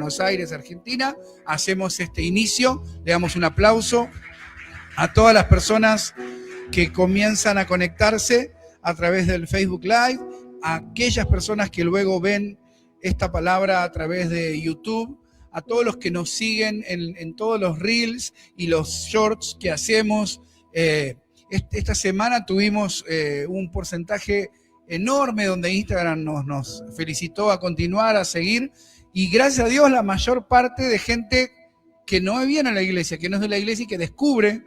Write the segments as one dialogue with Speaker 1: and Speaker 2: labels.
Speaker 1: Buenos Aires, Argentina, hacemos este inicio. Le damos un aplauso a todas las personas que comienzan a conectarse a través del Facebook Live, a aquellas personas que luego ven esta palabra a través de YouTube, a todos los que nos siguen en todos los reels y los shorts que hacemos. Esta semana tuvimos un porcentaje enorme donde Instagram nos felicitó a continuar, a seguir, y gracias a Dios la mayor parte de gente que no viene a la iglesia, que no es de la iglesia y que descubre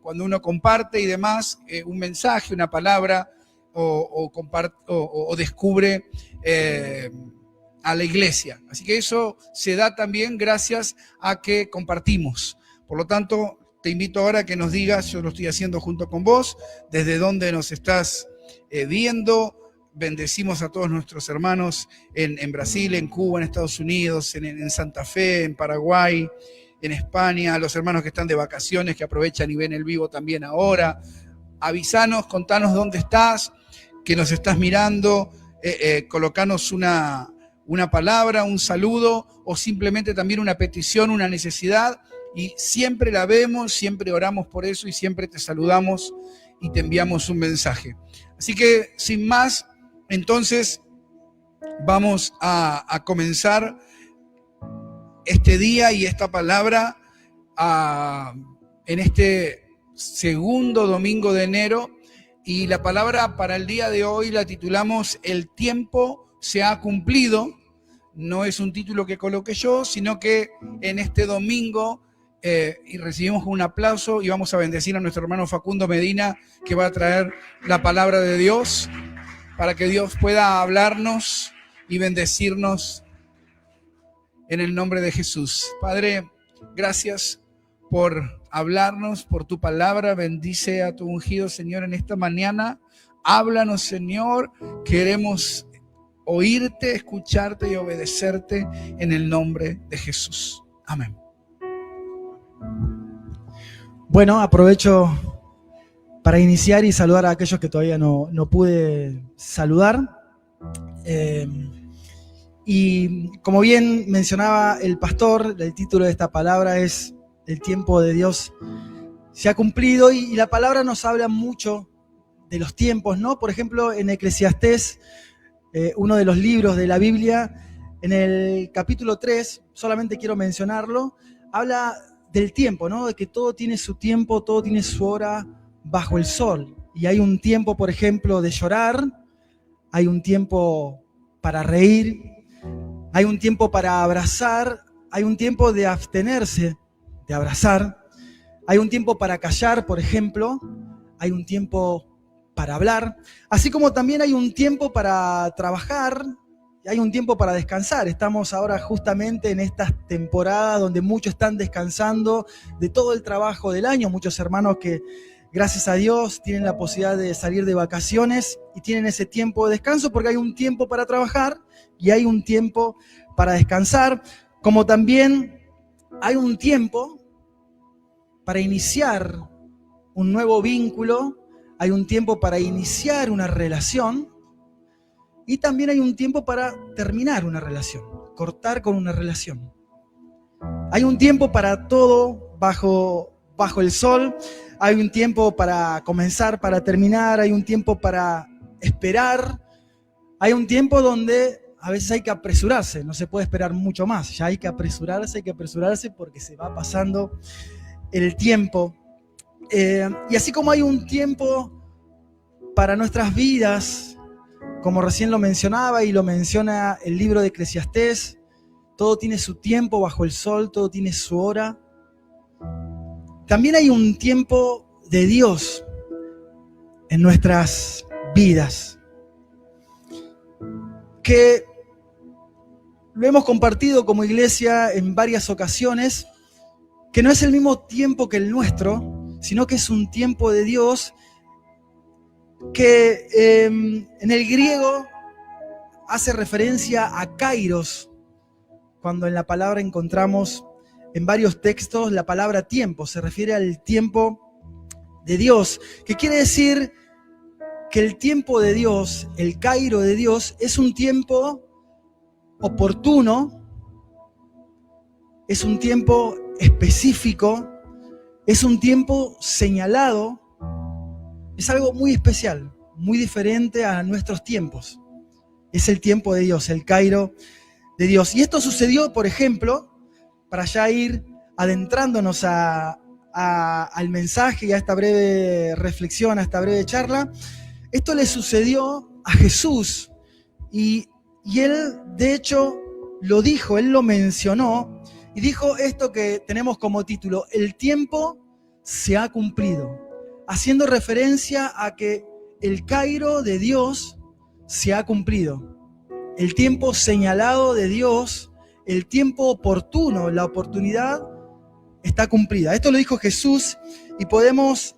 Speaker 1: cuando uno comparte y demás un mensaje, una palabra o descubre a la iglesia. Así que eso se da también gracias a que compartimos. Por lo tanto, te invito ahora a que nos digas, yo lo estoy haciendo junto con vos, desde dónde nos estás viendo. Bendecimos a todos nuestros hermanos en Brasil, en Cuba, en Estados Unidos, en Santa Fe, en Paraguay, en España, a los hermanos que están de vacaciones, que aprovechan y ven el vivo también ahora. Avisanos, contanos dónde estás, que nos estás mirando, colocanos una palabra, un saludo o simplemente también una petición, una necesidad, y siempre la vemos, siempre oramos por eso y siempre te saludamos y te enviamos un mensaje. Así que sin más, entonces vamos a comenzar este día y esta palabra en este segundo domingo de enero, y la palabra para el día de hoy la titulamos El tiempo se ha cumplido. No es un título que coloqué yo, sino que en este domingo y recibimos un aplauso y vamos a bendecir a nuestro hermano Facundo Medina, que va a traer la palabra de Dios para que Dios pueda hablarnos y bendecirnos en el nombre de Jesús. Padre, gracias por hablarnos, por tu palabra. Bendice a tu ungido, Señor, en esta mañana. Háblanos, Señor. Queremos oírte, escucharte y obedecerte en el nombre de Jesús. Amén.
Speaker 2: Bueno, aprovecho para iniciar y saludar a aquellos que todavía no pude saludar. Y como bien mencionaba el pastor, el título de esta palabra es El tiempo de Dios se ha cumplido, y la palabra nos habla mucho de los tiempos, ¿no? Por ejemplo, en Eclesiastés, uno de los libros de la Biblia, en el capítulo 3, solamente quiero mencionarlo, habla del tiempo, ¿no? De que todo tiene su tiempo, todo tiene su hora bajo el sol. Y hay un tiempo, por ejemplo, de llorar, hay un tiempo para reír, hay un tiempo para abrazar, hay un tiempo de abstenerse de abrazar, hay un tiempo para callar, por ejemplo, hay un tiempo para hablar, así como también hay un tiempo para trabajar, y hay un tiempo para descansar. Estamos ahora justamente en estas temporadas donde muchos están descansando de todo el trabajo del año, muchos hermanos que, gracias a Dios, tienen la posibilidad de salir de vacaciones y tienen ese tiempo de descanso, porque hay un tiempo para trabajar y hay un tiempo para descansar, como también hay un tiempo para iniciar un nuevo vínculo, hay un tiempo para iniciar una relación, y también hay un tiempo para terminar una relación, cortar con una relación. Hay un tiempo para todo bajo el sol, hay un tiempo para comenzar, para terminar, hay un tiempo para esperar, hay un tiempo donde a veces hay que apresurarse, no se puede esperar mucho más, ya hay que apresurarse porque se va pasando el tiempo. Y así como hay un tiempo para nuestras vidas, como recién lo mencionaba y lo menciona el libro de Eclesiastés, todo tiene su tiempo bajo el sol, todo tiene su hora. También hay un tiempo de Dios en nuestras vidas, que lo hemos compartido como iglesia en varias ocasiones, que no es el mismo tiempo que el nuestro, sino que es un tiempo de Dios que en el griego hace referencia a kairos, cuando en la palabra encontramos en varios textos la palabra tiempo, se refiere al tiempo de Dios, que quiere decir que el tiempo de Dios, el kairo de Dios, es un tiempo oportuno, es un tiempo específico, es un tiempo señalado, es algo muy especial, muy diferente a nuestros tiempos. Es el tiempo de Dios, el Cairo de Dios. Y esto sucedió, por ejemplo, para ya ir adentrándonos al mensaje y a esta breve reflexión, a esta breve charla, esto le sucedió a Jesús y él, de hecho, lo dijo, él lo mencionó y dijo esto que tenemos como título: el tiempo se ha cumplido, haciendo referencia a que el Cairo de Dios se ha cumplido. El tiempo señalado de Dios, el tiempo oportuno, la oportunidad está cumplida. Esto lo dijo Jesús y podemos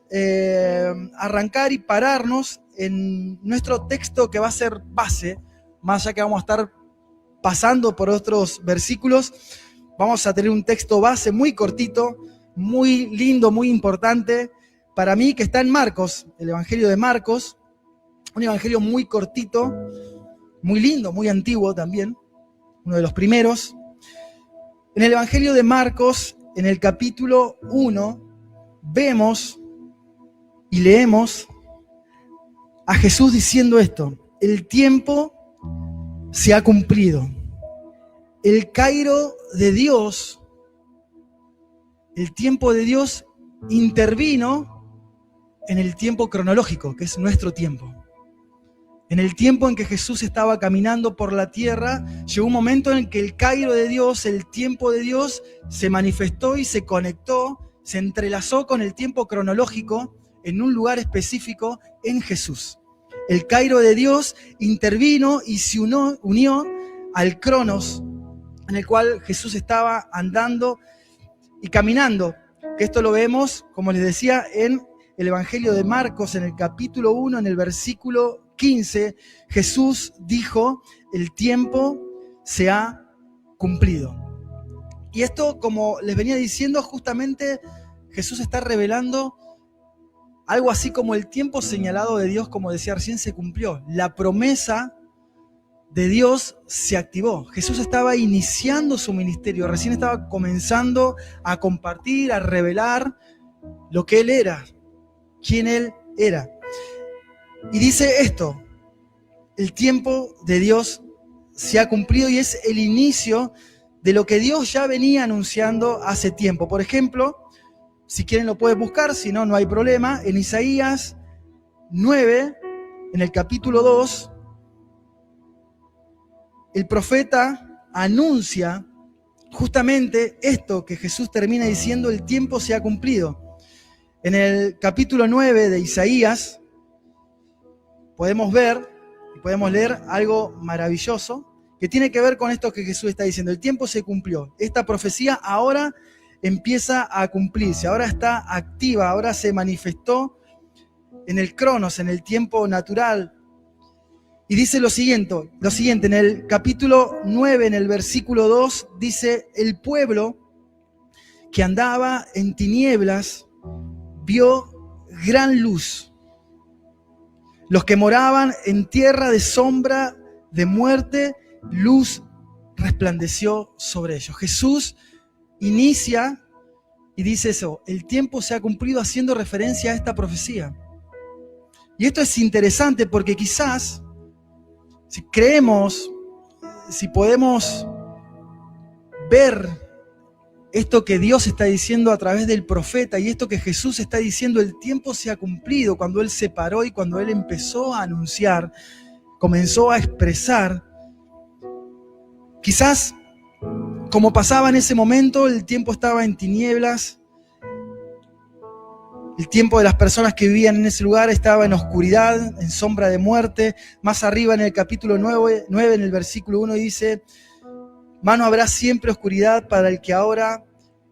Speaker 2: arrancar y pararnos en nuestro texto que va a ser base, más allá que vamos a estar pasando por otros versículos. Vamos a tener un texto base muy cortito, muy lindo, muy importante para mí, que está en Marcos, el Evangelio de Marcos, un evangelio muy cortito, muy lindo, muy antiguo también, uno de los primeros. En el Evangelio de Marcos, en el capítulo 1, vemos y leemos a Jesús diciendo esto: el tiempo se ha cumplido. El Cairo de Dios, el tiempo de Dios intervino en el tiempo cronológico, que es nuestro tiempo. En el tiempo en que Jesús estaba caminando por la tierra, llegó un momento en que el Cairo de Dios, el tiempo de Dios, se manifestó y se conectó, se entrelazó con el tiempo cronológico en un lugar específico en Jesús. El Cairo de Dios intervino y se unió al Cronos, en el cual Jesús estaba andando y caminando. Que esto lo vemos, como les decía, en el Evangelio de Marcos, en el capítulo 1, en el versículo 15, Jesús dijo: el tiempo se ha cumplido. Y esto, como les venía diciendo, justamente Jesús está revelando algo así como el tiempo señalado de Dios, como decía recién, se cumplió. La promesa de Dios se activó. Jesús estaba iniciando su ministerio, recién estaba comenzando a compartir, a revelar lo que Él era, quién Él era. Y dice esto: el tiempo de Dios se ha cumplido, y es el inicio de lo que Dios ya venía anunciando hace tiempo. Por ejemplo, si quieren lo pueden buscar, si no, no hay problema. En Isaías 9, en el capítulo 2, el profeta anuncia justamente esto que Jesús termina diciendo: el tiempo se ha cumplido. En el capítulo 9 de Isaías podemos ver y podemos leer algo maravilloso que tiene que ver con esto que Jesús está diciendo. El tiempo se cumplió. Esta profecía ahora empieza a cumplirse, ahora está activa, ahora se manifestó en el cronos, en el tiempo natural. Y dice lo siguiente, en el capítulo 9, en el versículo 2, dice: el pueblo que andaba en tinieblas vio gran luz. Los que moraban en tierra de sombra de muerte, luz resplandeció sobre ellos. Jesús inicia y dice eso: el tiempo se ha cumplido, haciendo referencia a esta profecía. Y esto es interesante porque quizás, si creemos, si podemos ver esto que Dios está diciendo a través del profeta y esto que Jesús está diciendo, el tiempo se ha cumplido, cuando Él se paró y cuando Él empezó a anunciar, comenzó a expresar, quizás como pasaba en ese momento, el tiempo estaba en tinieblas, el tiempo de las personas que vivían en ese lugar estaba en oscuridad, en sombra de muerte. Más arriba en el capítulo 9 en el versículo 1 dice: mano habrá siempre oscuridad para el que ahora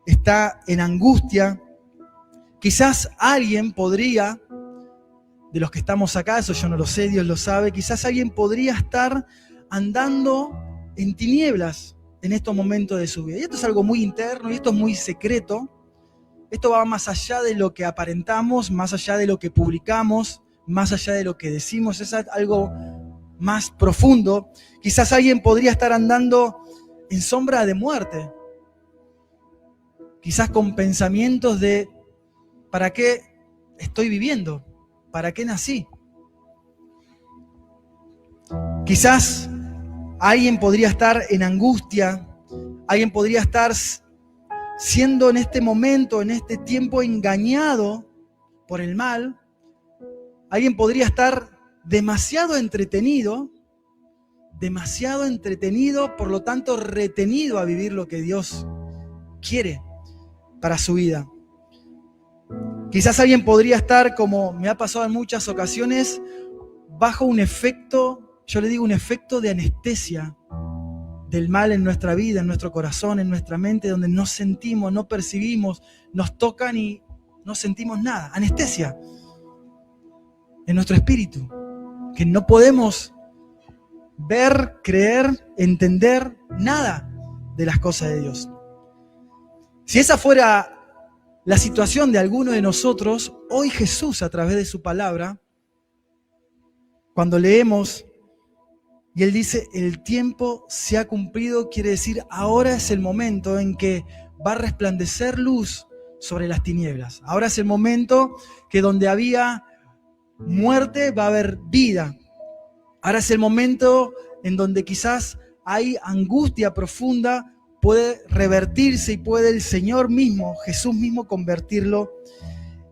Speaker 2: está en angustia. Quizás alguien podría, de los que estamos acá, eso yo no lo sé, Dios lo sabe, quizás alguien podría estar andando en tinieblas en estos momentos de su vida. Y esto es algo muy interno y esto es muy secreto. Esto va más allá de lo que aparentamos, más allá de lo que publicamos, más allá de lo que decimos. Es algo más profundo. Quizás alguien podría estar andando en sombra de muerte. quizás con pensamientos de ¿para qué estoy viviendo? ¿Para qué nací? Quizás alguien podría estar en angustia, alguien podría estar siendo en este momento, en este tiempo, engañado por el mal. Alguien podría estar demasiado entretenido, por lo tanto retenido a vivir lo que Dios quiere para su vida. Quizás alguien podría estar, como me ha pasado en muchas ocasiones, bajo un efecto, yo le digo un efecto de anestesia del mal en nuestra vida, en nuestro corazón, en nuestra mente, donde no sentimos, no percibimos, nos tocan y no sentimos nada. Anestesia en nuestro espíritu, que no podemos ver, creer, entender nada de las cosas de Dios. Si esa fuera la situación de alguno de nosotros, hoy Jesús, a través de su palabra, cuando leemos y Él dice, el tiempo se ha cumplido, quiere decir, ahora es el momento en que va a resplandecer luz sobre las tinieblas. Ahora es el momento que donde había muerte va a haber vida. Ahora es el momento en donde quizás hay angustia profunda, puede revertirse y puede el Señor mismo, Jesús mismo, convertirlo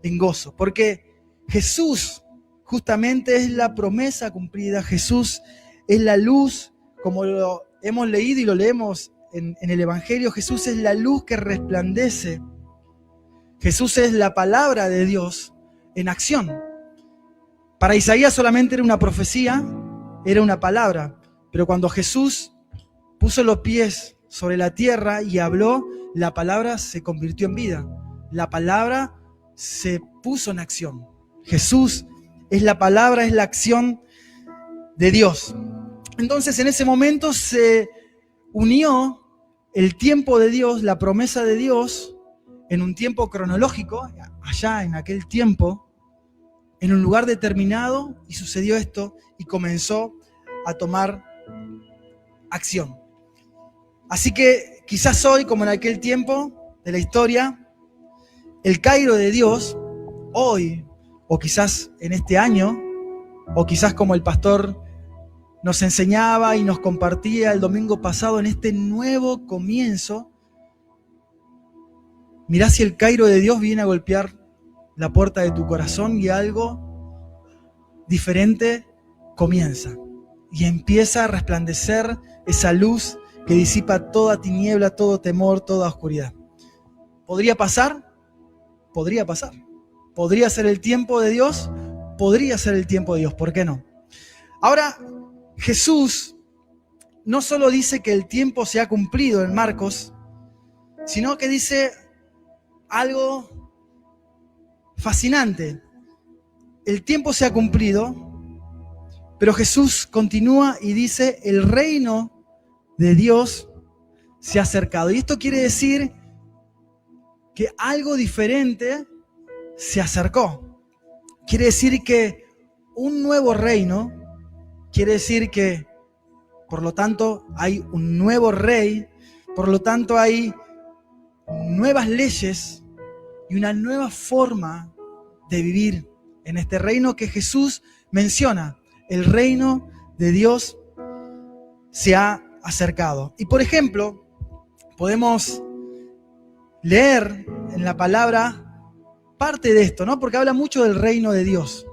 Speaker 2: en gozo. Porque Jesús justamente es la promesa cumplida. Jesús es la luz, como lo hemos leído y lo leemos en el Evangelio. Jesús es la luz que resplandece. Jesús es la palabra de Dios en acción. Para Isaías solamente era una profecía, era una palabra. Pero cuando Jesús puso los pies sobre la tierra y habló, la palabra se convirtió en vida. La palabra se puso en acción. Jesús es la palabra, es la acción de Dios. Entonces en ese momento se unió el tiempo de Dios, la promesa de Dios, en un tiempo cronológico, allá en aquel tiempo, en un lugar determinado, y sucedió esto y comenzó a tomar acción. Así que quizás hoy, como en aquel tiempo de la historia, el Cairo de Dios, hoy, o quizás en este año, o quizás como el pastor nos enseñaba y nos compartía el domingo pasado, en este nuevo comienzo, mirá si el Cairo de Dios viene a golpear la puerta de tu corazón y algo diferente comienza. Y empieza a resplandecer esa luz que disipa toda tiniebla, todo temor, toda oscuridad. ¿Podría pasar? Podría pasar. ¿Podría ser el tiempo de Dios? Podría ser el tiempo de Dios. ¿Por qué no? Ahora, Jesús no solo dice que el tiempo se ha cumplido en Marcos, sino que dice algo fascinante. El tiempo se ha cumplido, pero Jesús continúa y dice, el reino de Dios se ha acercado. Y esto quiere decir que algo diferente se acercó. Quiere decir que un nuevo reino, quiere decir que, por lo tanto, hay un nuevo rey, por lo tanto, hay nuevas leyes y una nueva forma de vivir en este reino que Jesús menciona. El reino de Dios se ha acercado. Y por ejemplo, podemos leer en la palabra parte de esto, ¿no? Porque habla mucho del reino de Dios.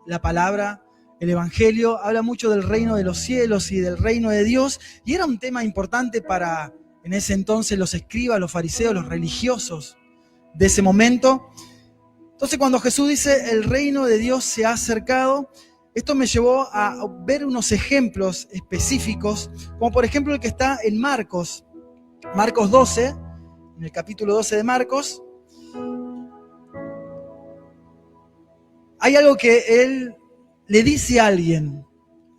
Speaker 2: La palabra, el Evangelio, habla mucho del reino de los cielos y del reino de Dios. Y era un tema importante para, en ese entonces, los escribas, los fariseos, los religiosos de ese momento. Entonces, cuando Jesús dice, el reino de Dios se ha acercado, esto me llevó a ver unos ejemplos específicos, como por ejemplo el que está en Marcos 12, en el capítulo 12 de Marcos. Hay algo que él le dice a alguien,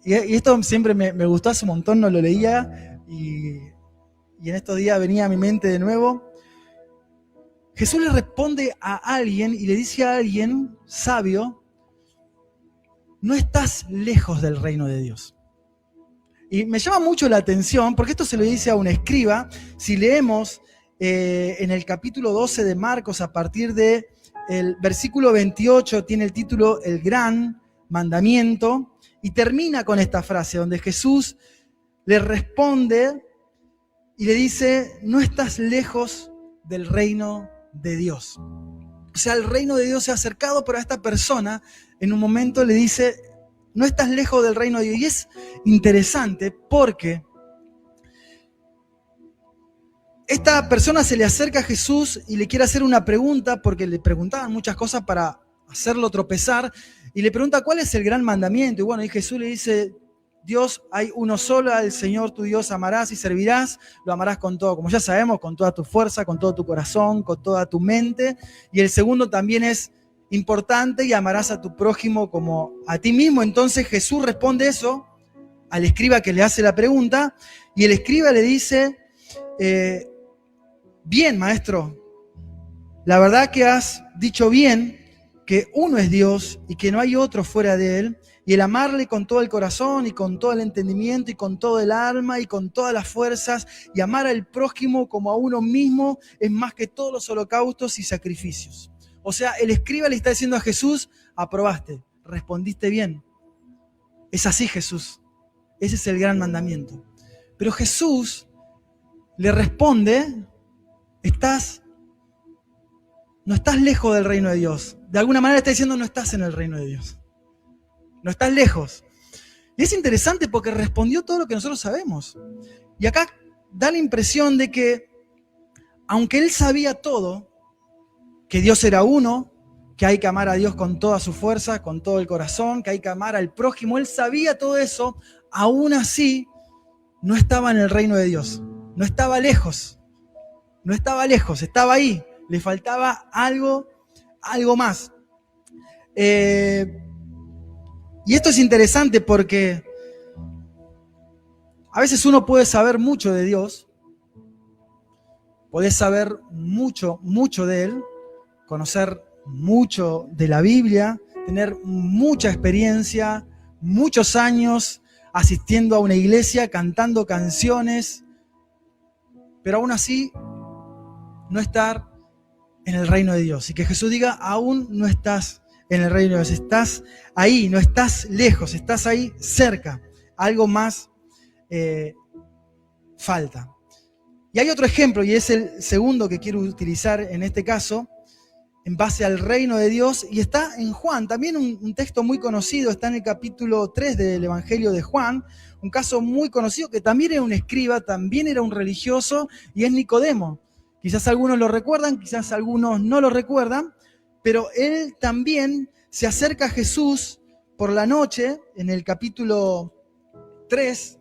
Speaker 2: y esto siempre me gustó hace un montón, no lo leía, y en estos días venía a mi mente de nuevo. Jesús le responde a alguien y le dice a alguien sabio, no estás lejos del reino de Dios. Y me llama mucho la atención, porque esto se lo dice a un escriba. Si leemos en el capítulo 12 de Marcos, a partir del versículo 28, tiene el título El Gran Mandamiento, y termina con esta frase, donde Jesús le responde y le dice, no estás lejos del reino de Dios. O sea, el reino de Dios se ha acercado, pero a esta persona en un momento le dice, no estás lejos del reino de Dios. Y es interesante porque esta persona se le acerca a Jesús y le quiere hacer una pregunta, porque le preguntaban muchas cosas para hacerlo tropezar, y le pregunta cuál es el gran mandamiento. Y bueno, y Jesús le dice, Dios hay uno solo, al Señor tu Dios amarás y servirás, lo amarás con todo, como ya sabemos, con toda tu fuerza, con todo tu corazón, con toda tu mente. Y el segundo también es importante, y amarás a tu prójimo como a ti mismo. Entonces Jesús responde eso al escriba que le hace la pregunta, y el escriba le dice, bien, maestro, la verdad que has dicho bien que uno es Dios y que no hay otro fuera de él, y el amarle con todo el corazón y con todo el entendimiento y con todo el alma y con todas las fuerzas, y amar al prójimo como a uno mismo es más que todos los holocaustos y sacrificios. O sea, el escriba le está diciendo a Jesús, aprobaste, respondiste bien. Es así, Jesús. Ese es el gran mandamiento. Pero Jesús le responde, no estás lejos del reino de Dios. De alguna manera está diciendo, no estás en el reino de Dios. No estás lejos. Y es interesante porque respondió todo lo que nosotros sabemos. Y acá da la impresión de que, aunque él sabía todo, que Dios era uno, que hay que amar a Dios con toda su fuerza, con todo el corazón, que hay que amar al prójimo, él sabía todo eso, aún así no estaba en el reino de Dios. No estaba lejos. No estaba lejos, estaba ahí. Le faltaba algo más. Y esto es interesante porque a veces uno puede saber mucho de Dios, puede saber mucho de Él, conocer mucho de la Biblia, tener mucha experiencia, muchos años asistiendo a una iglesia, cantando canciones, pero aún así no estar en el reino de Dios. Y que Jesús diga, aún no estás en el reino de Dios, estás ahí, no estás lejos, estás ahí cerca. Algo más falta. Y hay otro ejemplo, y es el segundo que quiero utilizar en este caso, en base al reino de Dios, y está en Juan, también un texto muy conocido, está en el capítulo 3 del Evangelio de Juan, un caso muy conocido, que también era un escriba, también era un religioso, y es Nicodemo. Quizás algunos lo recuerdan, quizás algunos no lo recuerdan, pero él también se acerca a Jesús por la noche, en el capítulo 3,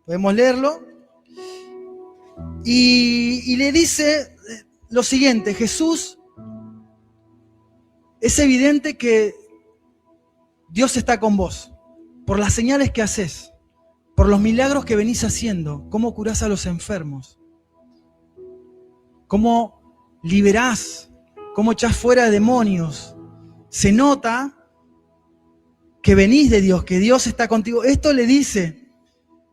Speaker 2: podemos leerlo, y le dice lo siguiente, Jesús, es evidente que Dios está con vos, por las señales que haces, por los milagros que venís haciendo, cómo curás a los enfermos, cómo liberás, cómo echás fuera demonios. Se nota que venís de Dios, que Dios está contigo. Esto le dice,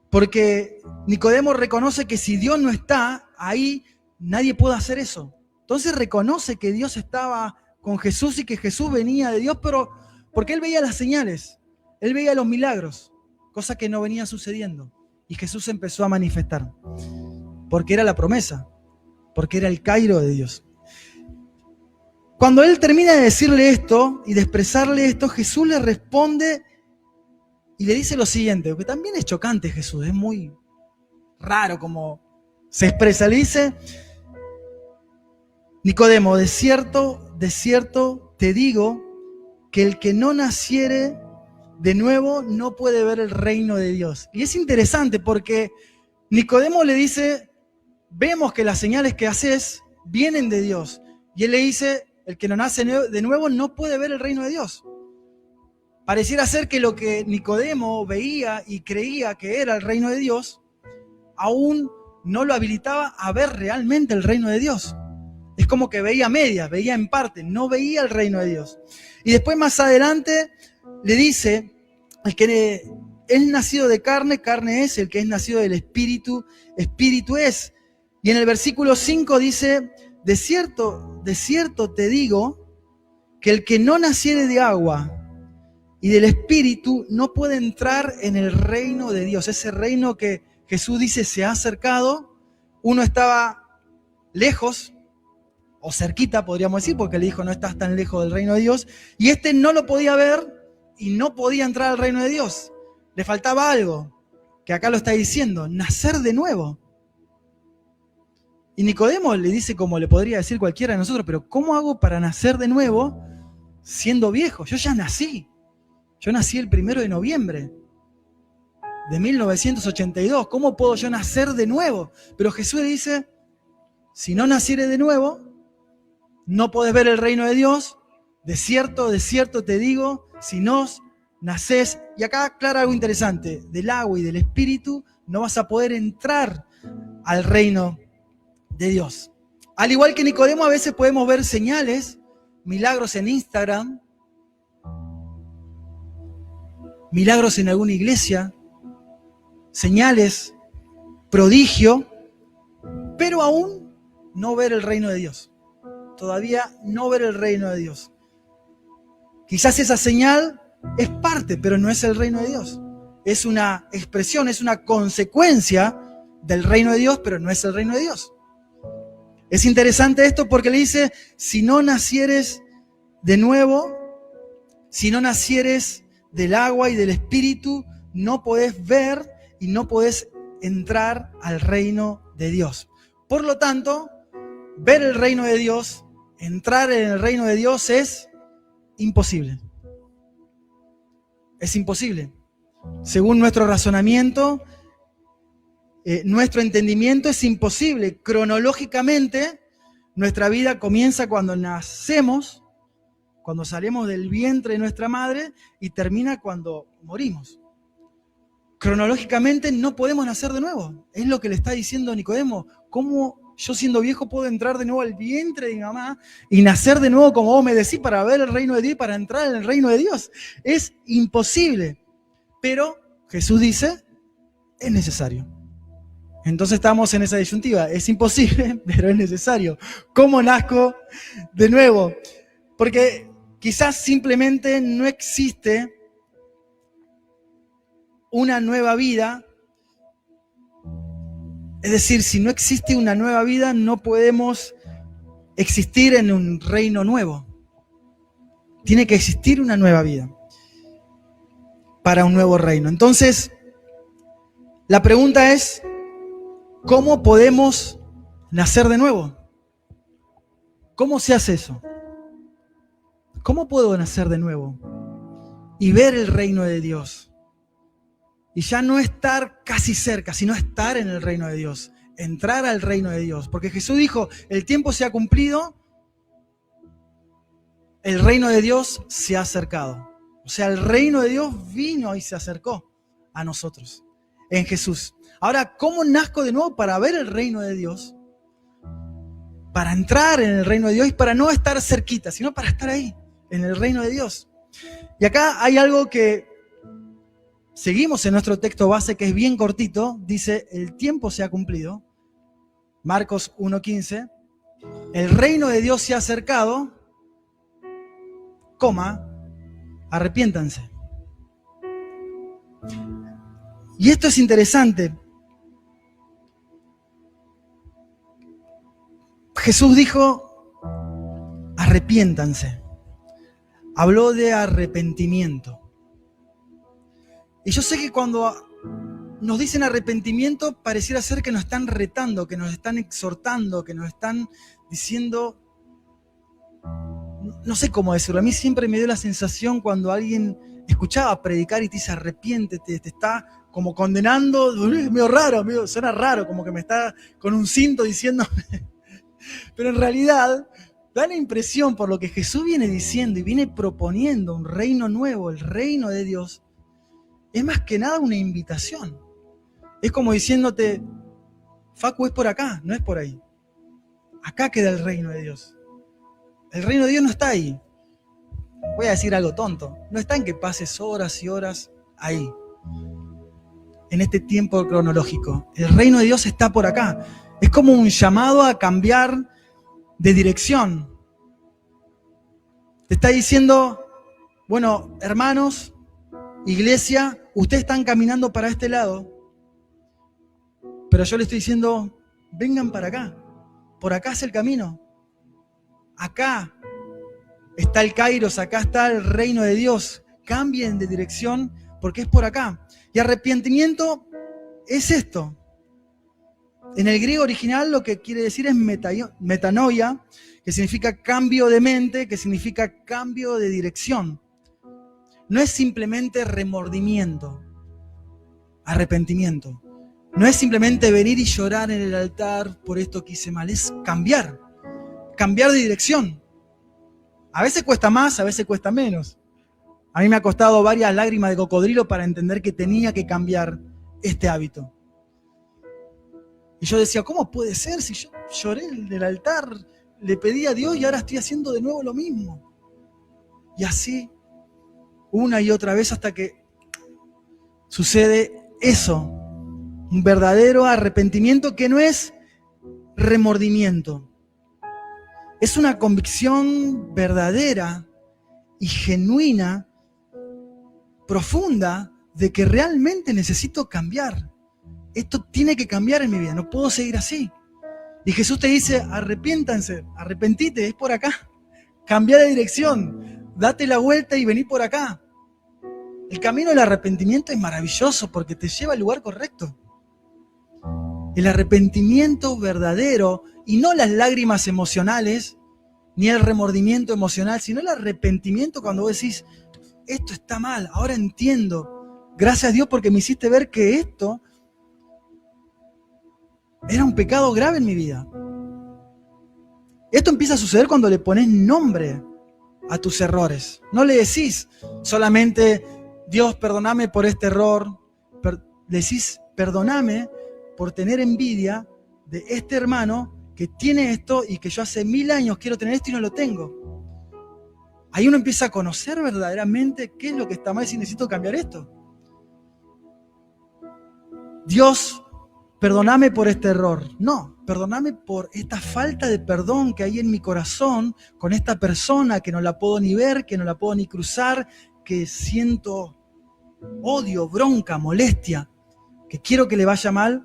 Speaker 2: porque Nicodemo reconoce que si Dios no está ahí, nadie puede hacer eso. Entonces reconoce que Dios estaba con Jesús y que Jesús venía de Dios, pero porque él veía las señales, él veía los milagros, cosa que no venía sucediendo. Y Jesús empezó a manifestar, porque era la promesa, porque era el Cairo de Dios. Cuando él termina de decirle esto y de expresarle esto, Jesús le responde y le dice lo siguiente, que también es chocante Jesús, es muy raro como se expresa. Le dice, Nicodemo, de cierto te digo que el que no naciere de nuevo no puede ver el reino de Dios. Y es interesante porque Nicodemo le dice, vemos que las señales que haces vienen de Dios. Y él le dice, el que no nace de nuevo no puede ver el reino de Dios. Pareciera ser que lo que Nicodemo veía y creía que era el reino de Dios, aún no lo habilitaba a ver realmente el reino de Dios. Es como que veía medias, veía en parte, no veía el reino de Dios. Y después más adelante le dice, el que es nacido de carne, carne es, el que es nacido del Espíritu, Espíritu es. Y en el versículo 5 dice, de cierto te digo, que el que no naciere de agua y del Espíritu no puede entrar en el reino de Dios. Ese reino que Jesús dice se ha acercado. Uno estaba lejos, o cerquita podríamos decir, porque le dijo no estás tan lejos del reino de Dios, y este no lo podía ver y no podía entrar al reino de Dios. Le faltaba algo, que acá lo está diciendo, nacer de nuevo. Y Nicodemo le dice, como le podría decir cualquiera de nosotros, pero ¿cómo hago para nacer de nuevo siendo viejo? Yo ya nací. Yo nací el 1 de noviembre de 1982. ¿Cómo puedo yo nacer de nuevo? Pero Jesús le dice, si no nacieres de nuevo, no podés ver el reino de Dios. De cierto te digo, si no nacés, y acá aclara algo interesante, del agua y del Espíritu, no vas a poder entrar al reino de Dios. Al igual que Nicodemo, a veces podemos ver señales, milagros en Instagram, milagros en alguna iglesia, señales, prodigio, pero aún no ver el reino de Dios. Todavía no ver el reino de Dios. Quizás esa señal es parte, pero no es el reino de Dios. Es una expresión, es una consecuencia del reino de Dios, pero no es el reino de Dios. Es interesante esto porque le dice, si no nacieres de nuevo, si no nacieres del agua y del Espíritu, no podés ver y no podés entrar al reino de Dios. Por lo tanto, ver el reino de Dios, entrar en el reino de Dios es imposible. Es imposible. Según nuestro razonamiento, nuestro entendimiento es imposible. Cronológicamente, nuestra vida comienza cuando nacemos, cuando salimos del vientre de nuestra madre y termina cuando morimos. Cronológicamente no podemos nacer de nuevo. Es lo que le está diciendo Nicodemo. ¿Cómo yo siendo viejo puedo entrar de nuevo al vientre de mi mamá y nacer de nuevo como vos me decís para ver el reino de Dios y para entrar en el reino de Dios? Es imposible. Pero Jesús dice, es necesario. Entonces estamos en esa disyuntiva. Es imposible, pero es necesario. ¿Cómo nazco de nuevo? Porque quizás simplemente no existe una nueva vida. Es decir, si no existe una nueva vida, no podemos existir en un reino nuevo. Tiene que existir una nueva vida para un nuevo reino. Entonces, la pregunta es, ¿cómo podemos nacer de nuevo? ¿Cómo se hace eso? ¿Cómo puedo nacer de nuevo y ver el reino de Dios? Y ya no estar casi cerca, sino estar en el reino de Dios, entrar al reino de Dios. Porque Jesús dijo, el tiempo se ha cumplido, el reino de Dios se ha acercado. O sea, el reino de Dios vino y se acercó a nosotros en Jesús. Ahora, ¿cómo nazco de nuevo para ver el reino de Dios? Para entrar en el reino de Dios y para no estar cerquita, sino para estar ahí, en el reino de Dios. Y acá hay algo que seguimos en nuestro texto base, que es bien cortito. Dice, el tiempo se ha cumplido. Marcos 1:15. El reino de Dios se ha acercado, arrepiéntanse. Y esto es interesante. Jesús dijo, arrepiéntanse. Habló de arrepentimiento. Y yo sé que cuando nos dicen arrepentimiento, pareciera ser que nos están retando, que nos están exhortando, que nos están diciendo, no sé cómo decirlo. A mí siempre me dio la sensación cuando alguien escuchaba predicar y te dice arrepiéntete, te está como condenando, es medio raro, suena raro, como que me está con un cinto diciéndome. Pero en realidad da la impresión, por lo que Jesús viene diciendo y viene proponiendo un reino nuevo, el reino de Dios, es más que nada una invitación. Es como diciéndote, Facu, es por acá, no es por ahí. Acá queda el reino de Dios. El reino de Dios no está ahí. Voy a decir algo tonto. No está en que pases horas y horas ahí. en este tiempo cronológico. El reino de Dios está por acá. Es como un llamado a cambiar de dirección. Te está diciendo, bueno, hermanos, iglesia, ustedes están caminando para este lado, pero yo les estoy diciendo, vengan para acá. Por acá es el camino. Acá está el Kairos, acá está el reino de Dios. Cambien de dirección porque es por acá. Y arrepentimiento es esto. En el griego original lo que quiere decir es metanoia, que significa cambio de mente, que significa cambio de dirección. No es simplemente remordimiento, arrepentimiento. No es simplemente venir y llorar en el altar por esto que hice mal, es cambiar de dirección. A veces cuesta más, a veces cuesta menos. A mí me ha costado varias lágrimas de cocodrilo para entender que tenía que cambiar este hábito. Y yo decía, ¿cómo puede ser si yo lloré en el altar, le pedí a Dios y ahora estoy haciendo de nuevo lo mismo? Y así, una y otra vez hasta que sucede eso. Un verdadero arrepentimiento que no es remordimiento. Es una convicción verdadera y genuina, profunda, de que realmente necesito cambiar. Esto tiene que cambiar en mi vida, no puedo seguir así. Y Jesús te dice, arrepiéntanse, arrepentite, es por acá. Cambia de dirección, date la vuelta y vení por acá. El camino del arrepentimiento es maravilloso porque te lleva al lugar correcto. El arrepentimiento verdadero, y no las lágrimas emocionales, ni el remordimiento emocional, sino el arrepentimiento cuando vos decís, esto está mal, ahora entiendo. Gracias a Dios porque me hiciste ver que esto era un pecado grave en mi vida. Esto empieza a suceder cuando le pones nombre a tus errores. No le decís solamente, Dios, perdóname por este error. Le decís, perdóname por tener envidia de este hermano que tiene esto y que yo hace 1000 años quiero tener esto y no lo tengo. Ahí uno empieza a conocer verdaderamente qué es lo que está mal y si necesito cambiar esto. Dios, perdóname por este error. No, perdóname por esta falta de perdón que hay en mi corazón con esta persona que no la puedo ni ver, que no la puedo ni cruzar, que siento odio, bronca, molestia, que quiero que le vaya mal.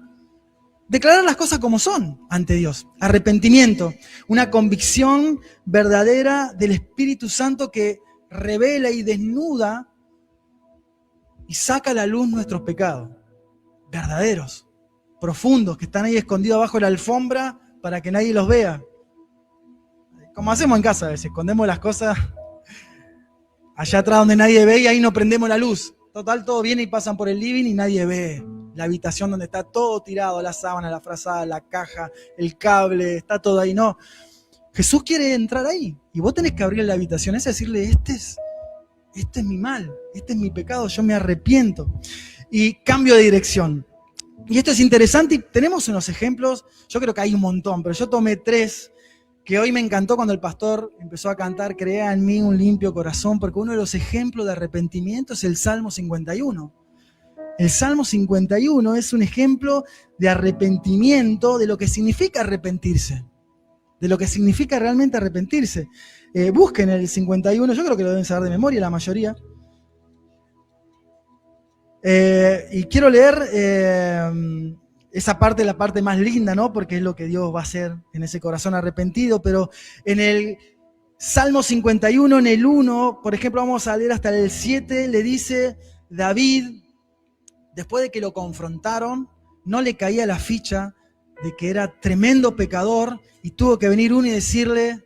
Speaker 2: Declarar las cosas como son ante Dios. Arrepentimiento, una convicción verdadera del Espíritu Santo que revela y desnuda y saca a la luz nuestros pecados. Verdaderos, profundos, que están ahí escondidos abajo de la alfombra para que nadie los vea. Como hacemos en casa a veces, escondemos las cosas allá atrás donde nadie ve y ahí no prendemos la luz. Total, todo viene y pasan por el living y nadie ve. La habitación donde está todo tirado, la sábana, la frazada, la caja, el cable, está todo ahí. No, Jesús quiere entrar ahí y vos tenés que abrir la habitación esa y decirle, este es mi mal, este es mi pecado, yo me arrepiento. Y cambio de dirección. Y esto es interesante y tenemos unos ejemplos, yo creo que hay un montón, pero yo tomé 3 que hoy me encantó cuando el pastor empezó a cantar, crea en mí un limpio corazón, porque uno de los ejemplos de arrepentimiento es el Salmo 51. El Salmo 51 es un ejemplo de arrepentimiento, de lo que significa arrepentirse, de lo que significa realmente arrepentirse. Busquen el 51, yo creo que lo deben saber de memoria la mayoría. Y quiero leer esa parte, la parte más linda, ¿no? Porque es lo que Dios va a hacer en ese corazón arrepentido, pero en el Salmo 51, en el 1, por ejemplo, vamos a leer hasta el 7, le dice David, después de que lo confrontaron, no le caía la ficha de que era tremendo pecador y tuvo que venir uno y decirle,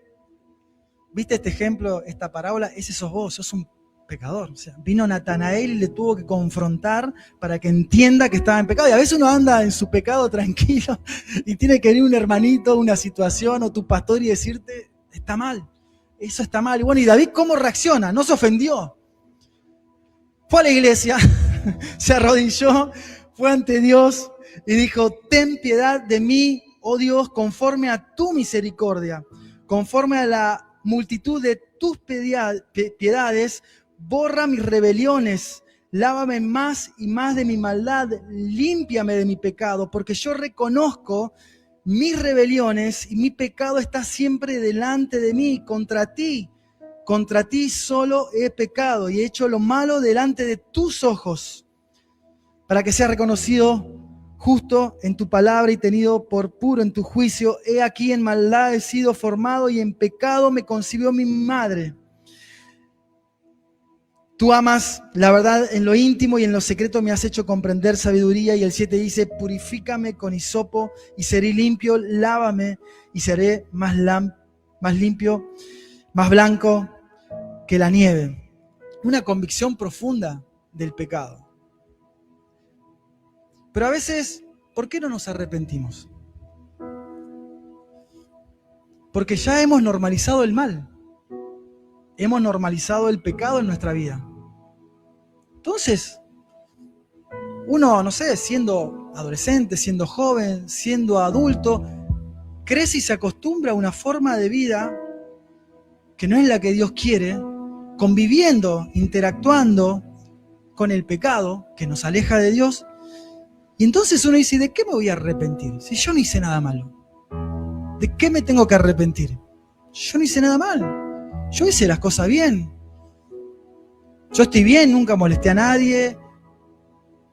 Speaker 2: ¿viste este ejemplo, esta parábola? Ese sos vos, sos un pecador. O sea, vino Natanael y le tuvo que confrontar para que entienda que estaba en pecado. Y a veces uno anda en su pecado tranquilo y tiene que venir un hermanito, una situación o tu pastor y decirte, está mal, eso está mal. Y bueno, ¿y David cómo reacciona? No se ofendió. Fue a la iglesia, se arrodilló, fue ante Dios y dijo, ten piedad de mí, oh Dios, conforme a tu misericordia, conforme a la multitud de tus piedades, borra mis rebeliones, lávame más y más de mi maldad, límpiame de mi pecado, porque yo reconozco mis rebeliones y mi pecado está siempre delante de mí. Contra ti solo he pecado y he hecho lo malo delante de tus ojos, para que sea reconocido justo en tu palabra y tenido por puro en tu juicio. He aquí en maldad he sido formado y en pecado me concibió mi madre. Tú amas la verdad en lo íntimo y en lo secreto me has hecho comprender sabiduría. Y el 7 dice, purifícame con hisopo y seré limpio, lávame y seré más limpio, más blanco que la nieve. Una convicción profunda del pecado. Pero a veces, ¿por qué no nos arrepentimos? Porque ya hemos normalizado el mal. Hemos normalizado el pecado en nuestra vida. Entonces, uno, no sé, siendo adolescente, siendo joven, siendo adulto, crece y se acostumbra a una forma de vida que no es la que Dios quiere, conviviendo, interactuando con el pecado que nos aleja de Dios. Y entonces uno dice, ¿de qué me voy a arrepentir? Si yo no hice nada malo. ¿De qué me tengo que arrepentir? Yo no hice nada mal. Yo hice las cosas bien. Yo estoy bien, nunca molesté a nadie,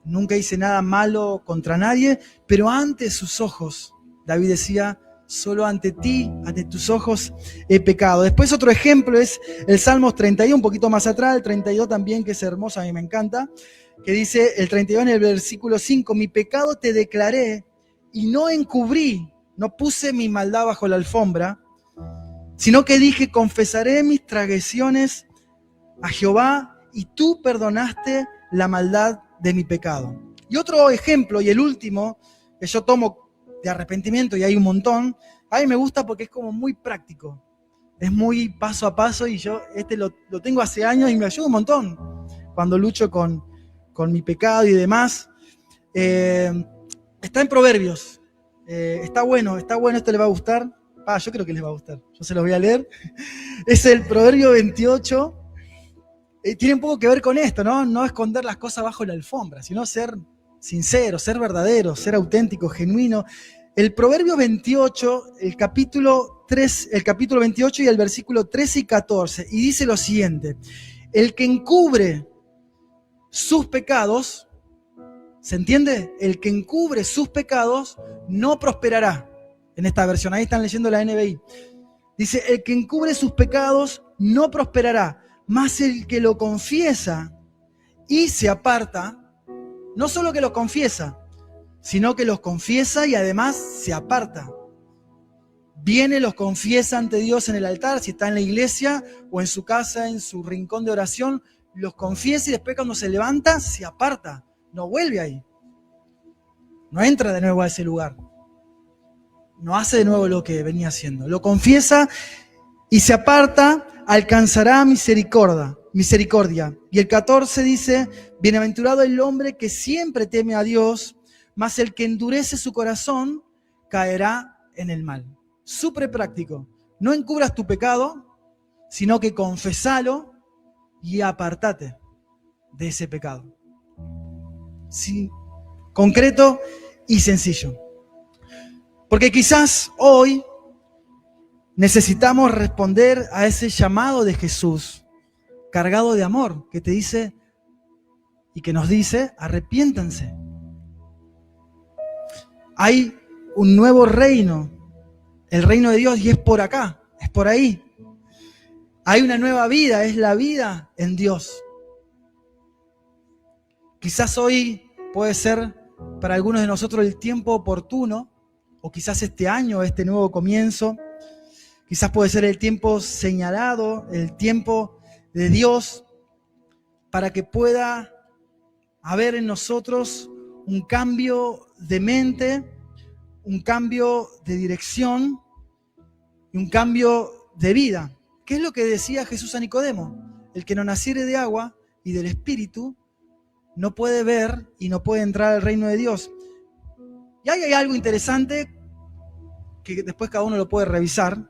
Speaker 2: nunca hice nada malo contra nadie, pero ante sus ojos, David decía, solo ante ti, ante tus ojos he pecado. Después otro ejemplo es el Salmos 32, un poquito más atrás, el 32 también, que es hermoso, a mí me encanta, que dice el 32 en el versículo 5, mi pecado te declaré y no encubrí, no puse mi maldad bajo la alfombra, sino que dije, confesaré mis transgresiones a Jehová y tú perdonaste la maldad de mi pecado. Y otro ejemplo, y el último, que yo tomo de arrepentimiento, y hay un montón, a mí me gusta porque es como muy práctico, es muy paso a paso, y yo lo tengo hace años y me ayuda un montón cuando lucho con mi pecado y demás. Está en Proverbios, está bueno, esto le va a gustar. Yo creo que les va a gustar, yo se los voy a leer. Es el Proverbio 28. Tiene un poco que ver con esto, ¿no? No esconder las cosas bajo la alfombra, sino ser sincero, ser verdadero, ser auténtico, genuino. El Proverbio 28, el capítulo 28 y el versículo 13 y 14, y dice lo siguiente: el que encubre sus pecados, ¿se entiende? El que encubre sus pecados no prosperará. En esta versión, ahí están leyendo la NBI. Dice, el que encubre sus pecados no prosperará. Mas el que lo confiesa y se aparta, no solo que lo confiesa, sino que los confiesa y además se aparta. Viene, los confiesa ante Dios en el altar, si está en la iglesia o en su casa, en su rincón de oración, los confiesa y después cuando se levanta, se aparta. No vuelve ahí. No entra de nuevo a ese lugar. No hace de nuevo lo que venía haciendo. Lo confiesa y se aparta, alcanzará misericordia. Y el 14 dice, bienaventurado el hombre que siempre teme a Dios, mas el que endurece su corazón caerá en el mal. Súper práctico. No encubras tu pecado, sino que confesalo y apartate de ese pecado. Sí, concreto y sencillo. Porque quizás hoy necesitamos responder a ese llamado de Jesús, cargado de amor, que te dice y que nos dice, arrepiéntanse. Hay un nuevo reino, el reino de Dios, y es por acá, es por ahí. Hay una nueva vida, es la vida en Dios. Quizás hoy puede ser para algunos de nosotros el tiempo oportuno, o quizás este año, este nuevo comienzo. Quizás puede ser el tiempo señalado, el tiempo de Dios, para que pueda haber en nosotros un cambio de mente, un cambio de dirección y un cambio de vida. ¿Qué es lo que decía Jesús a Nicodemo? El que no naciere de agua y del Espíritu no puede ver y no puede entrar al reino de Dios. Y ahí hay algo interesante que después cada uno lo puede revisar.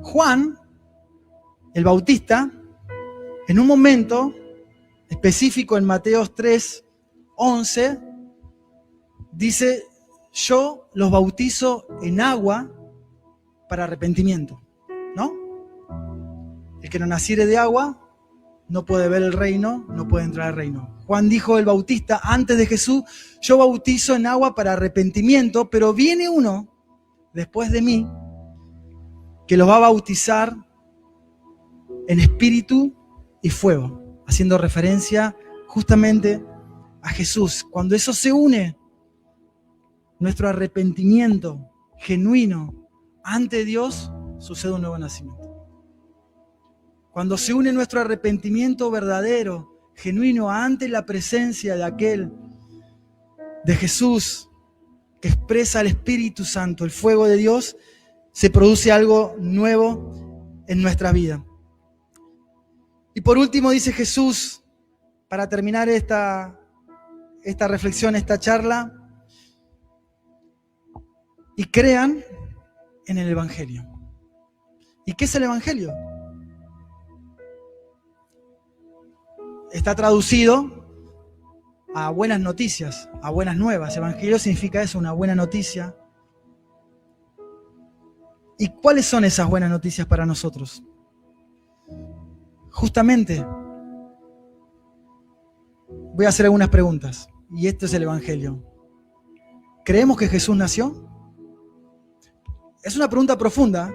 Speaker 2: Juan, el Bautista, en un momento específico en Mateo 3:11, dice: yo los bautizo en agua para arrepentimiento, ¿no? El que no naciere de agua no puede ver el reino, no puede entrar al reino. Juan dijo, el Bautista, antes de Jesús: yo bautizo en agua para arrepentimiento, pero viene uno después de mí que los va a bautizar en espíritu y fuego, haciendo referencia justamente a Jesús. Cuando eso se une, nuestro arrepentimiento genuino ante Dios, sucede un nuevo nacimiento. Cuando se une nuestro arrepentimiento verdadero, genuino, ante la presencia de aquel, de Jesús, que expresa el Espíritu Santo, el fuego de Dios, se produce algo nuevo en nuestra vida. Y por último dice Jesús, para terminar esta reflexión, esta charla: y crean en el Evangelio. ¿Y qué es el Evangelio? Está traducido a buenas noticias, a buenas nuevas. Evangelio significa eso, una buena noticia. ¿Y cuáles son esas buenas noticias para nosotros? Justamente, voy a hacer algunas preguntas, y esto es el Evangelio. ¿Creemos que Jesús nació? Es una pregunta profunda.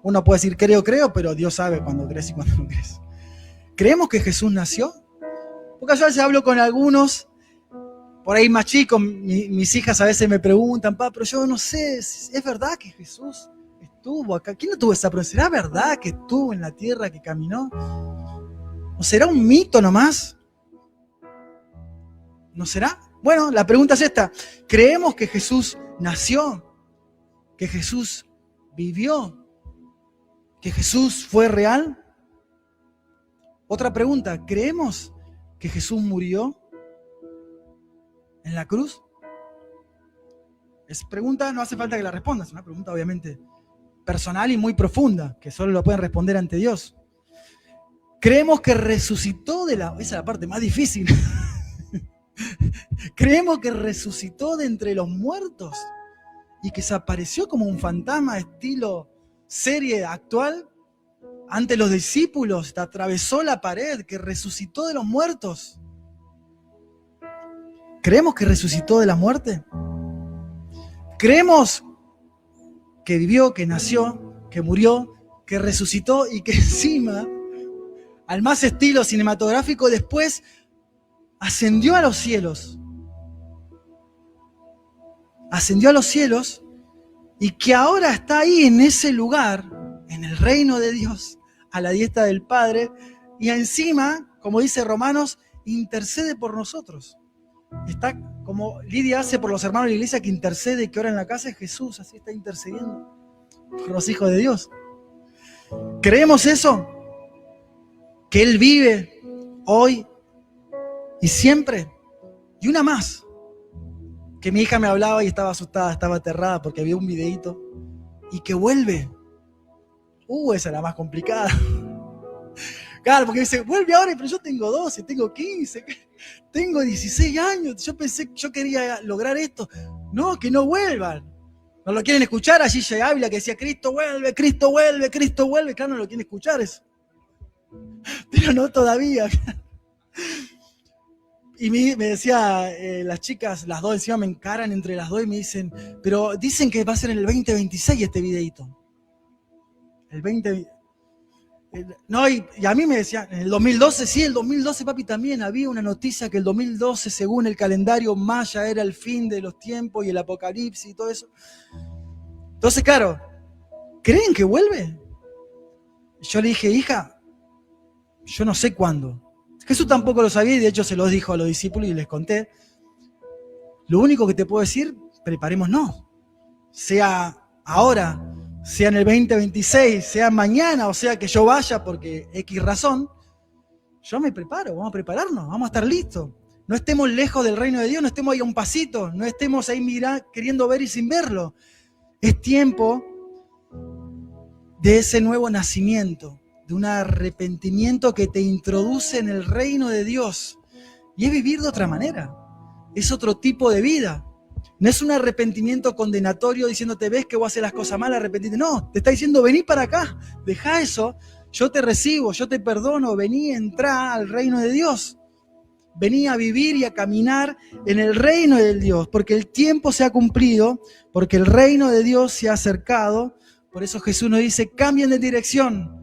Speaker 2: Uno puede decir creo, pero Dios sabe cuándo crees y cuándo no crees. ¿Creemos que Jesús nació? Porque yo a veces hablo con algunos, por ahí más chicos, mis hijas a veces me preguntan, pero yo no sé, ¿es verdad que Jesús estuvo acá? ¿Quién no tuvo esa pregunta? ¿Será verdad que estuvo en la tierra, que caminó? ¿O será un mito nomás? ¿No será? Bueno, la pregunta es esta: ¿creemos que Jesús nació? ¿Que Jesús vivió? ¿Que Jesús fue real? Otra pregunta: ¿creemos que Jesús murió en la cruz? Es pregunta, no hace falta que la respondas, es una pregunta obviamente personal y muy profunda, que solo lo pueden responder ante Dios. ¿Creemos que resucitó esa es la parte más difícil. ¿Creemos que resucitó de entre los muertos y que se apareció como un fantasma estilo serie actual ante los discípulos, atravesó la pared, que resucitó de los muertos? ¿Creemos que resucitó de la muerte? ¿Creemos que vivió, que nació, que murió, que resucitó y que encima, al más estilo cinematográfico, después ascendió a los cielos? Ascendió a los cielos y que ahora está ahí en ese lugar, en el reino de Dios, a la diestra del Padre, y encima, como dice Romanos, intercede por nosotros. Está como Lidia hace por los hermanos de la iglesia, que intercede, que ora en la casa de Jesús, así está intercediendo por los hijos de Dios. ¿Creemos eso? Que Él vive hoy y siempre. Y una más, que mi hija me hablaba y estaba asustada, estaba aterrada porque había un videíto, y que vuelve. Esa era más complicada. Claro, porque dice, vuelve ahora, pero yo tengo 12, tengo 15, tengo 16 años, yo pensé que yo quería lograr esto. No, que no vuelvan. No lo quieren escuchar. Allí Gigi Ávila que decía, Cristo vuelve, Cristo vuelve, Cristo vuelve. Claro, no lo quieren escuchar eso. Pero no todavía. Y me decía, las chicas, las dos encima me encaran entre las dos y me dicen, pero dicen que va a ser en el 2026 este videíto. El 20... No, y a mí me decían, en el 2012, sí, el 2012, papi, también había una noticia que el 2012, según el calendario maya, era el fin de los tiempos y el apocalipsis y todo eso. Entonces, claro, ¿creen que vuelve? Yo le dije, hija, yo no sé cuándo. Jesús tampoco lo sabía y de hecho se los dijo a los discípulos y les conté. Lo único que te puedo decir, preparémonos. Sea ahora, sea en el 2026, sea mañana, o sea que yo vaya porque X razón, yo me preparo, vamos a prepararnos, vamos a estar listos. No estemos lejos del reino de Dios, no estemos ahí a un pasito, no estemos ahí queriendo ver y sin verlo. Es tiempo de ese nuevo nacimiento, de un arrepentimiento que te introduce en el reino de Dios. Y es vivir de otra manera. Es otro tipo de vida. No es un arrepentimiento condenatorio diciéndote, ves que vos haces las cosas mal, arrepentite. No, te está diciendo, vení para acá, dejá eso, yo te recibo, yo te perdono, vení, entrá al reino de Dios. Vení a vivir y a caminar en el reino de Dios, porque el tiempo se ha cumplido, porque el reino de Dios se ha acercado. Por eso Jesús nos dice, cambien de dirección,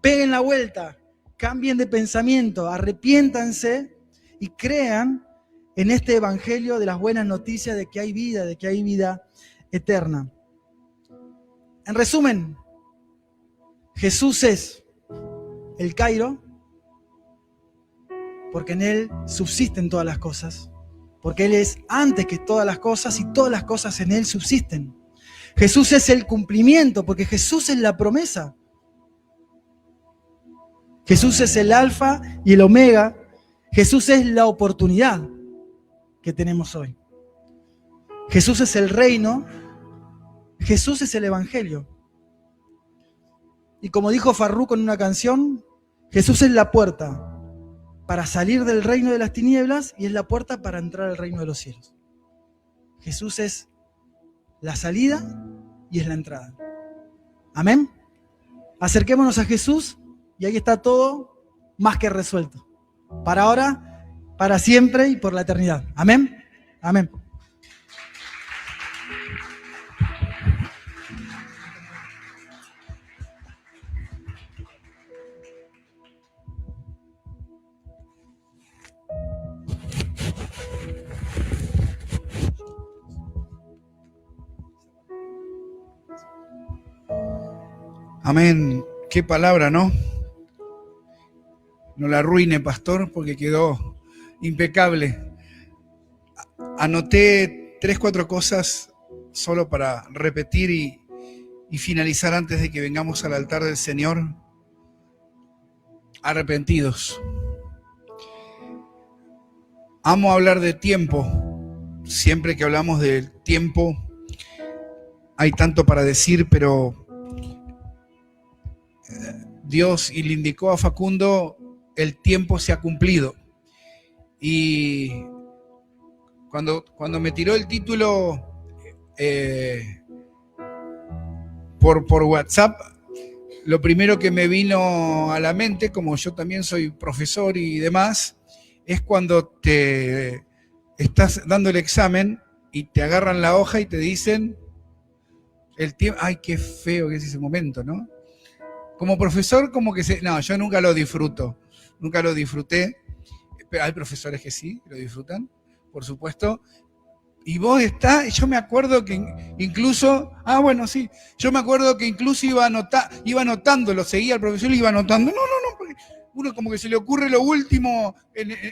Speaker 2: peguen la vuelta, cambien de pensamiento, arrepiéntanse y crean en este evangelio de las buenas noticias de que hay vida eterna. En resumen, Jesús es el Cairo, porque en Él subsisten todas las cosas, porque Él es antes que todas las cosas y todas las cosas en Él subsisten. Jesús es el cumplimiento, porque Jesús es la promesa. Jesús es el alfa y el omega. Jesús es la oportunidad que tenemos hoy. Jesús es el reino. Jesús es el evangelio. Y como dijo Farruko en una canción, Jesús es la puerta para salir del reino de las tinieblas y es la puerta para entrar al reino de los cielos. Jesús es la salida y es la entrada. Amén. Acerquémonos a Jesús y ahí está todo más que resuelto. Para ahora, para siempre y por la eternidad. Amén. Amén.
Speaker 1: Amén. Qué palabra, ¿no? No la arruine, pastor, porque quedó impecable. Anoté 3, 4 cosas solo para repetir y finalizar antes de que vengamos al altar del Señor. Arrepentidos. Amo hablar de tiempo. Siempre que hablamos del tiempo hay tanto para decir, pero Dios, y le indicó a Facundo, el tiempo se ha cumplido. Y cuando me tiró el título por WhatsApp, lo primero que me vino a la mente, como yo también soy profesor y demás, es cuando te estás dando el examen y te agarran la hoja y te dicen el tiempo. Ay, qué feo que es ese momento, ¿no? Como profesor, como que no, yo nunca lo disfruto, nunca lo disfruté. Pero hay profesores que sí, lo disfrutan, por supuesto. Y vos yo me acuerdo que incluso, yo me acuerdo que incluso iba anotando, lo seguía el profesor y iba anotando. No, porque uno como que se le ocurre lo último,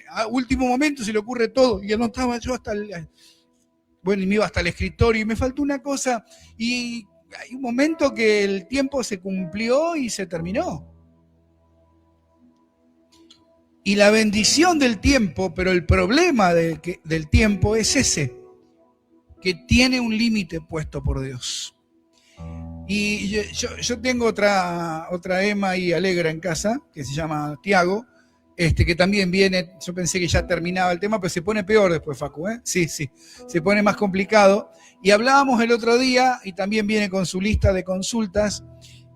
Speaker 1: a último momento se le ocurre todo. Y anotaba yo y me iba hasta el escritorio y me faltó una cosa. Y hay un momento que el tiempo se cumplió y se terminó. Y la bendición del tiempo, pero el problema del tiempo es ese, que tiene un límite puesto por Dios. Y yo tengo otra Emma y Alegra en casa, que se llama Tiago, que también viene. Yo pensé que ya terminaba el tema, pero se pone peor después, Facu, ¿eh? Sí, se pone más complicado. Y hablábamos el otro día, y también viene con su lista de consultas,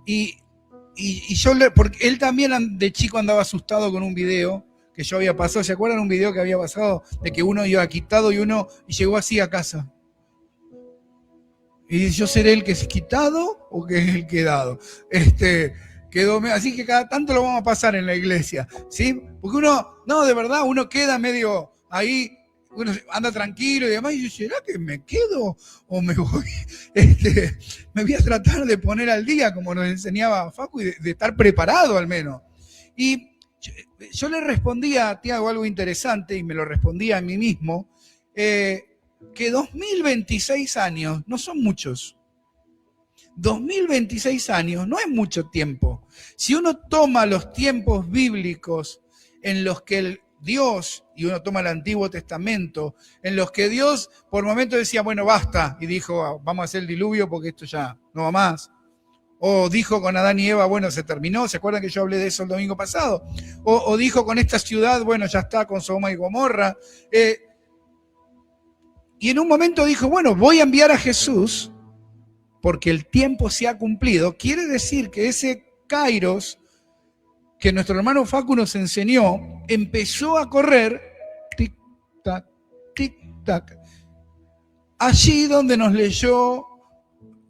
Speaker 1: y porque él también de chico andaba asustado con un video que yo había pasado. ¿Se acuerdan un video que había pasado de que uno iba quitado y llegó así a casa? Y dice, ¿yo seré el que es quitado o que es el quedado? Así que cada tanto lo vamos a pasar en la iglesia, ¿sí? Porque de verdad, uno queda medio ahí, uno anda tranquilo y demás, y yo, ¿será que me quedo o me voy? Me voy a tratar de poner al día, como nos enseñaba Facu, y de estar preparado al menos. Y yo le respondía a Tiago algo interesante, y me lo respondía a mí mismo, que 2026 años no son muchos. 2026 años no es mucho tiempo. Si uno toma los tiempos bíblicos en los que Dios, y uno toma el Antiguo Testamento, en los que Dios por momentos decía, bueno, basta, y dijo, vamos a hacer el diluvio porque esto ya no va más. O dijo con Adán y Eva, bueno, se terminó. ¿Se acuerdan que yo hablé de eso el domingo pasado? O dijo con esta ciudad, bueno, ya está, con Sodoma y Gomorra. Y en un momento dijo, bueno, voy a enviar a Jesús porque el tiempo se ha cumplido. Quiere decir que ese Kairos que nuestro hermano Facu nos enseñó, empezó a correr, tic-tac, tic-tac, allí donde nos leyó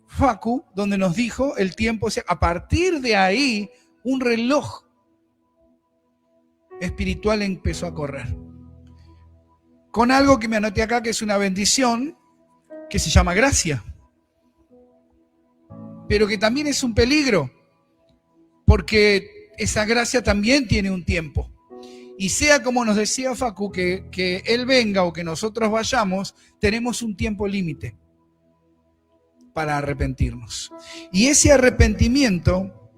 Speaker 1: Facu, donde nos dijo el tiempo, a partir de ahí, un reloj espiritual empezó a correr. Con algo que me anoté acá, que es una bendición, que se llama gracia. Pero que también es un peligro, porque esa gracia también tiene un tiempo. Y sea como nos decía Facu, que él venga o que nosotros vayamos, tenemos un tiempo límite para arrepentirnos. Y ese arrepentimiento,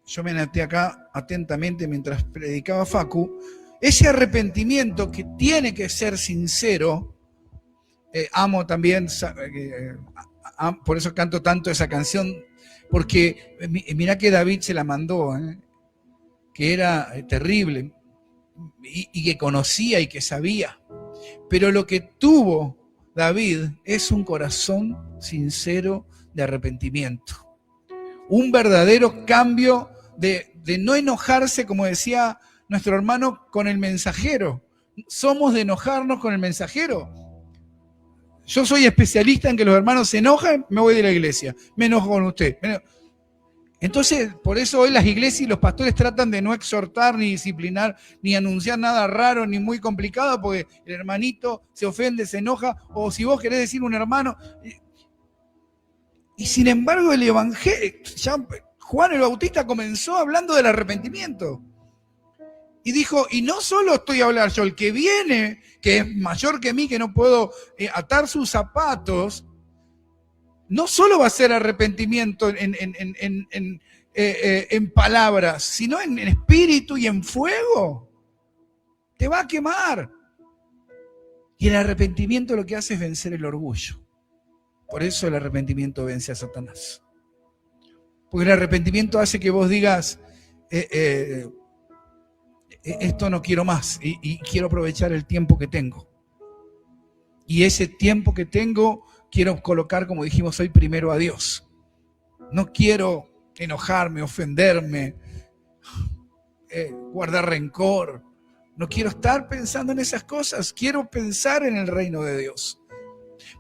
Speaker 1: yo me anoté acá atentamente mientras predicaba Facu, ese arrepentimiento que tiene que ser sincero, amo también, por eso canto tanto esa canción, porque mirá que David se la mandó, que era terrible, y que conocía y que sabía. Pero lo que tuvo David es un corazón sincero de arrepentimiento. Un verdadero cambio de no enojarse, como decía nuestro hermano, con el mensajero. Somos de enojarnos con el mensajero. Yo soy especialista en que los hermanos se enojan, me voy de la iglesia. Me enojo con usted. Entonces, por eso hoy las iglesias y los pastores tratan de no exhortar, ni disciplinar, ni anunciar nada raro, ni muy complicado, porque el hermanito se ofende, se enoja, o si vos querés decir un hermano. Y sin embargo, el evangelio, Juan el Bautista comenzó hablando del arrepentimiento. Y dijo, y no solo estoy a hablar yo, el que viene, que es mayor que mí, que no puedo atar sus zapatos, no solo va a ser arrepentimiento en palabras, sino en espíritu y en fuego. Te va a quemar. Y el arrepentimiento lo que hace es vencer el orgullo. Por eso el arrepentimiento vence a Satanás. Porque el arrepentimiento hace que vos digas, esto no quiero más y quiero aprovechar el tiempo que tengo. Y ese tiempo que tengo quiero colocar, como dijimos hoy, primero a Dios. No quiero enojarme, ofenderme, guardar rencor. No quiero estar pensando en esas cosas. Quiero pensar en el reino de Dios.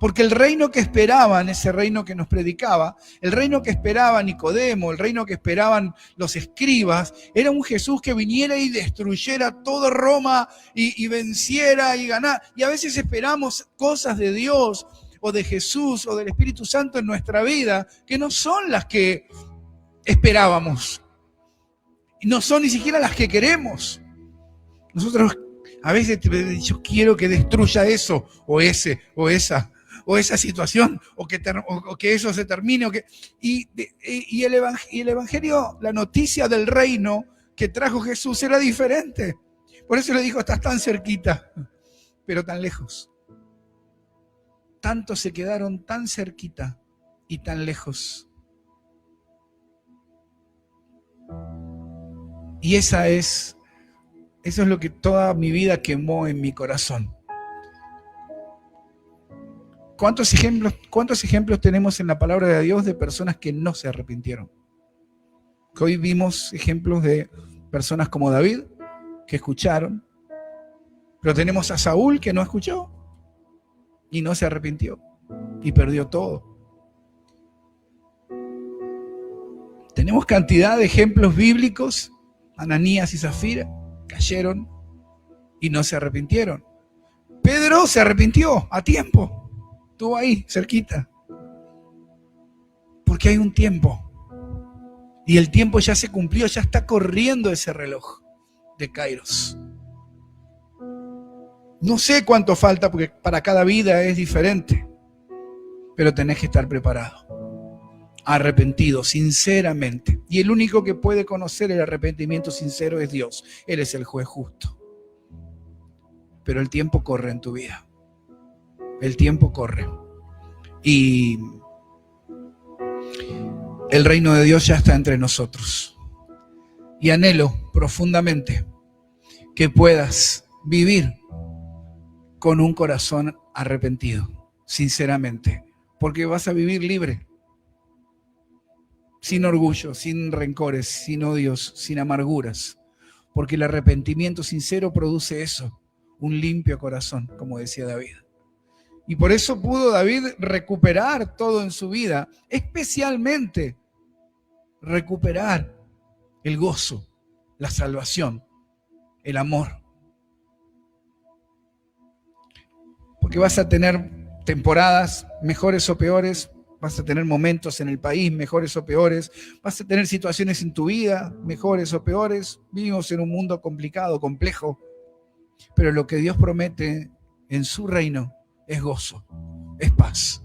Speaker 1: Porque el reino que esperaban, ese reino que nos predicaba, el reino que esperaba Nicodemo, el reino que esperaban los escribas, era un Jesús que viniera y destruyera todo Roma y venciera y ganara. Y a veces esperamos cosas de Dios o de Jesús o del Espíritu Santo en nuestra vida que no son las que esperábamos. Y no son ni siquiera las que queremos. Nosotros a veces yo quiero que destruya eso o ese o esa situación o que eso se termine. Y el Evangelio, la noticia del reino que trajo Jesús era diferente. Por eso le dijo, estás tan cerquita, pero tan lejos. Tantos se quedaron tan cerquita y tan lejos. Y eso es lo que toda mi vida quemó en mi corazón. ¿Cuántos ejemplos tenemos en la palabra de Dios de personas que no se arrepintieron? Que hoy vimos ejemplos de personas como David, que escucharon, pero tenemos a Saúl que no escuchó y no se arrepintió y perdió todo. Tenemos cantidad de ejemplos bíblicos. Ananías y Zafira cayeron y no se arrepintieron. Pedro se arrepintió a tiempo, estuvo ahí cerquita, porque hay un tiempo y el tiempo ya se cumplió, ya está corriendo ese reloj de Kairos. No sé cuánto falta, porque para cada vida es diferente, pero tenés que estar preparado, arrepentido, sinceramente. Y el único que puede conocer el arrepentimiento sincero es Dios. Él es el juez justo. Pero el tiempo corre en tu vida. El tiempo corre. Y El reino de Dios ya está entre nosotros. Y anhelo profundamente que puedas vivir con un corazón arrepentido, sinceramente, porque vas a vivir libre, sin orgullo, sin rencores, sin odios, sin amarguras, porque el arrepentimiento sincero produce eso, un limpio corazón, como decía David. Y por eso pudo David recuperar todo en su vida, especialmente recuperar el gozo, la salvación, el amor. Porque vas a tener temporadas mejores o peores, vas a tener momentos en el país mejores o peores, vas a tener situaciones en tu vida mejores o peores. Vivimos en un mundo complicado, complejo, pero lo que Dios promete en su reino es gozo, es paz,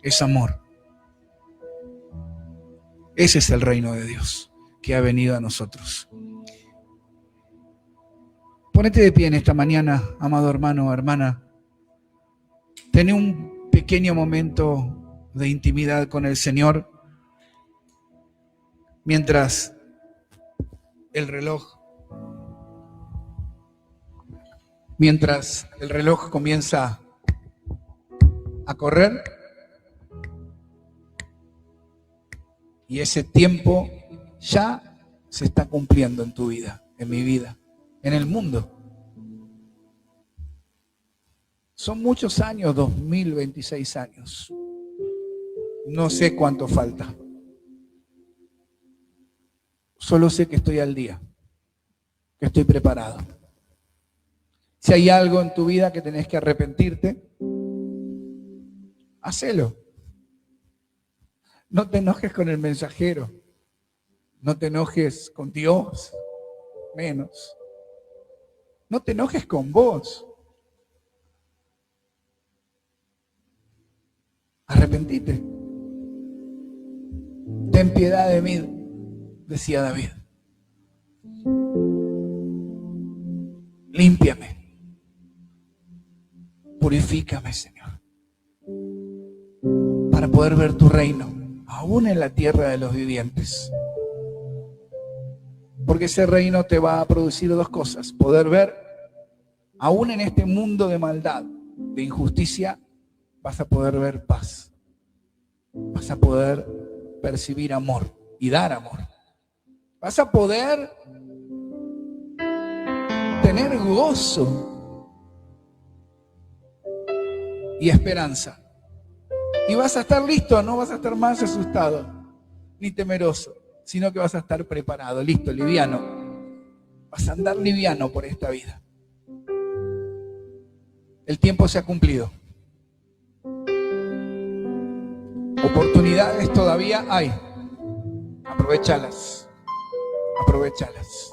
Speaker 1: es amor. Ese es el reino de Dios que ha venido a nosotros. Ponete de pie en esta mañana, amado hermano o hermana. Ten un pequeño momento de intimidad con el Señor mientras el reloj comienza a correr y ese tiempo ya se está cumpliendo en tu vida, en mi vida, en el mundo. Son muchos años, 2026 años. No sé cuánto falta. Solo sé que estoy al día, que estoy preparado. Si hay algo en tu vida que tenés que arrepentirte, hacelo. No te enojes con el mensajero. No te enojes con Dios, menos. No te enojes con vos. Arrepentite. Ten piedad de mí, decía David. Límpiame. Purifícame, Señor, para poder ver tu reino, aún en la tierra de los vivientes. Porque ese reino te va a producir dos cosas: poder ver, aún en este mundo de maldad, de injusticia, vas a poder ver paz. Vas a poder percibir amor y dar amor. Vas a poder tener gozo y esperanza. Y vas a estar listo, no vas a estar más asustado ni temeroso, sino que vas a estar preparado, listo, liviano. Vas a andar liviano por esta vida. El tiempo se ha cumplido. Oportunidades todavía hay. Aprovéchalas. Aprovéchalas.